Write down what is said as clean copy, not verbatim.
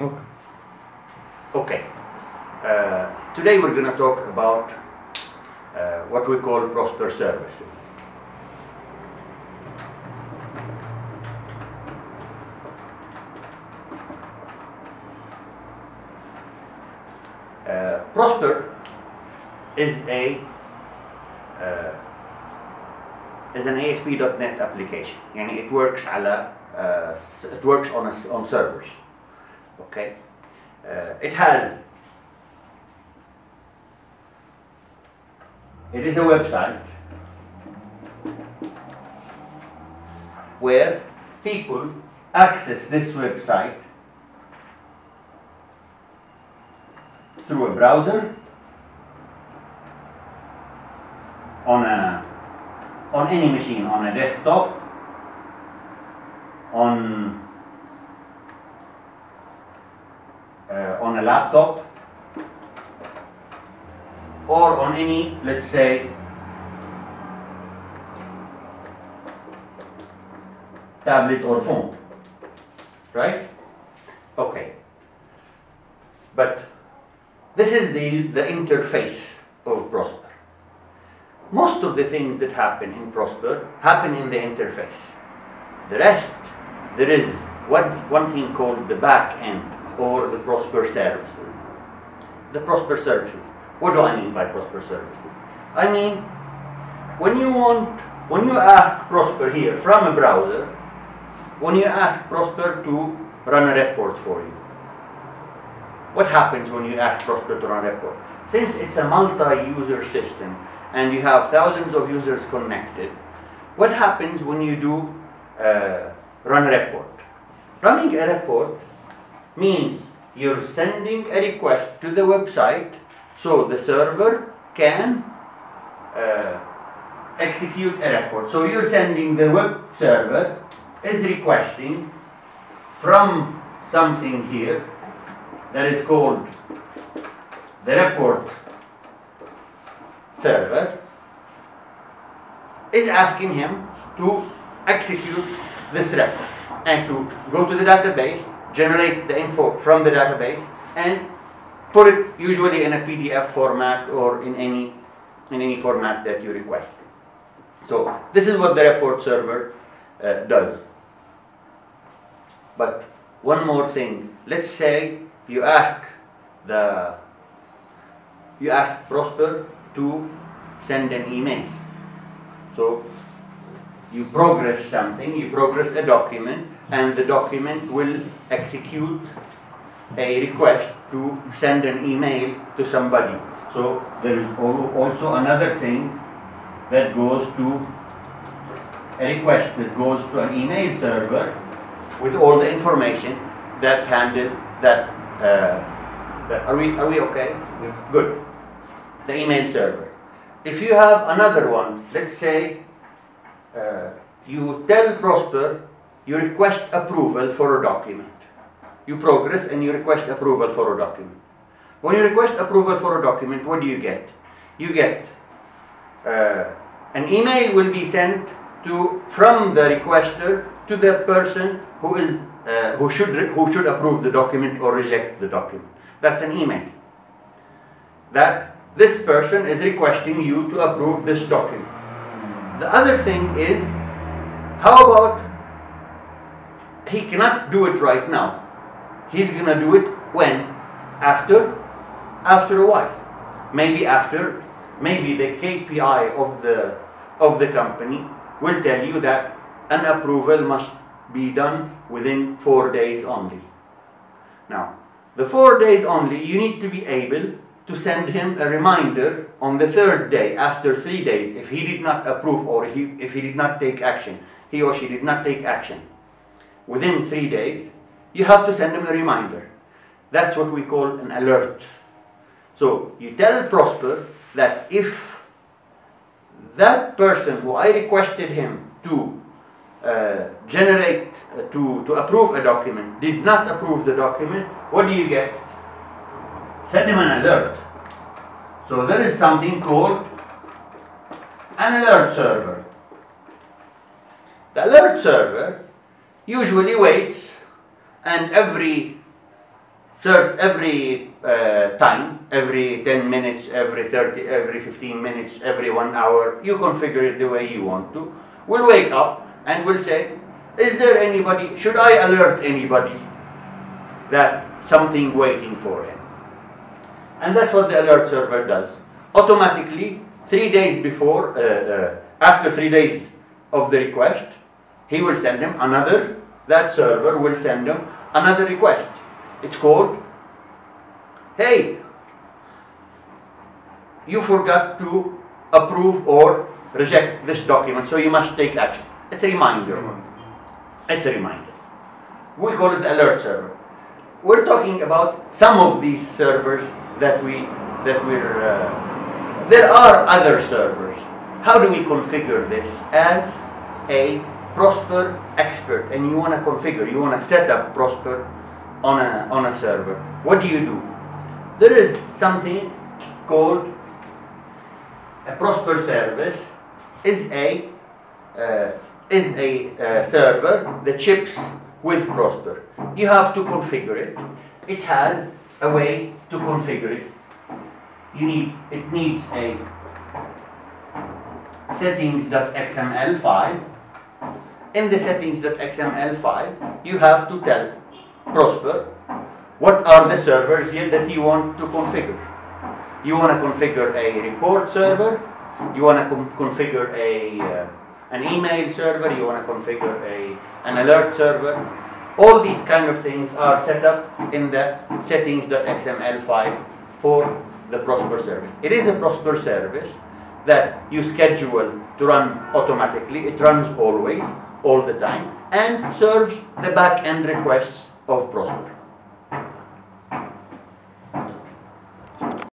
Okay. Today we're going to talk about what we call Prosper services. Prosper is an ASP.NET application. يعني it works on servers. Okay. It is a website where people access this website through a browser on any machine, on a desktop, on a laptop, or on any, let's say, tablet or phone, right? Okay. But this is the interface of Prosper. Most of the things that happen in Prosper happen in the interface. The rest, there is one thing called the back end, or the Prosper services. The Prosper services. What do I mean by Prosper services? I mean, when you ask Prosper here from a browser, when you ask Prosper to run a report for you, what happens when you ask Prosper to run a report? Since it's a multi-user system and you have thousands of users connected, what happens when you do run a report? Running a report means you're sending a request to the website so the server can execute a report. So you're sending, the web server is requesting from something here that is called the report server, is asking him to execute this report and to go to the database, generate the info from the database, and put it usually in a PDF format or in any format that you request. So this is what the report server does. But one more thing. Let's say you ask Prosper to send an email. So you progress something, you progress a document, and the document will execute a request to send an email to somebody. So there is also another thing that goes to a request that goes to an email server with all the information that handle that. Are we okay? Yes. Good. The email server. If you have another one, let's say you tell Prosper you request approval for a document. You progress and you request approval for a document. When you request approval for a document, what do you get? You get an email will be sent from the requester to the person who should approve the document or reject the document. That's an email. That this person is requesting you to approve this document. The other thing is, how about he cannot do it right now? He's gonna do it when? After a while. Maybe the KPI of the company will tell you that an approval must be done within 4 days only. Now, the 4 days only, you need to be able to send him a reminder on the 3rd day, after 3 days, if he did not approve or if he did not take action, he or she did not take action within 3 days, you have to send him a reminder. That's what we call an alert. So you tell Prosper that if that person who I requested him to to approve a document did not approve the document, what do you get? Send him an alert. So there is something called an alert server. The alert server usually waits, and every every time, every 10 minutes, every 30, every 15 minutes, every 1 hour, you configure it the way you want to, will wake up and will say, is there anybody, should I alert anybody that something waiting for him? And that's what the alert server does. Automatically, 3 days before, after 3 days of the request, he will send him another, that server will send him another request. It's called, hey, you forgot to approve or reject this document, so you must take action. It's a reminder. It's a reminder. We call it the alert server. We're talking about some of these servers there are other servers. How do we configure this as a Prosper expert? And you want to configure, you want to set up Prosper on a server. What do? There is something called a Prosper service. Is a server that ships with Prosper. You have to configure it. It has a way to configure it. It needs a settings.xml file. In the settings.xml file, you have to tell Prosper what are the servers here that you want to configure. You want to configure a report server. You want to configure an email server. You want to configure an alert server. All these kind of things are set up in the settings.xml file for the Prosper service. It is a Prosper service that you schedule to run automatically. It runs always, all the time, and serves the back-end requests of Prosper.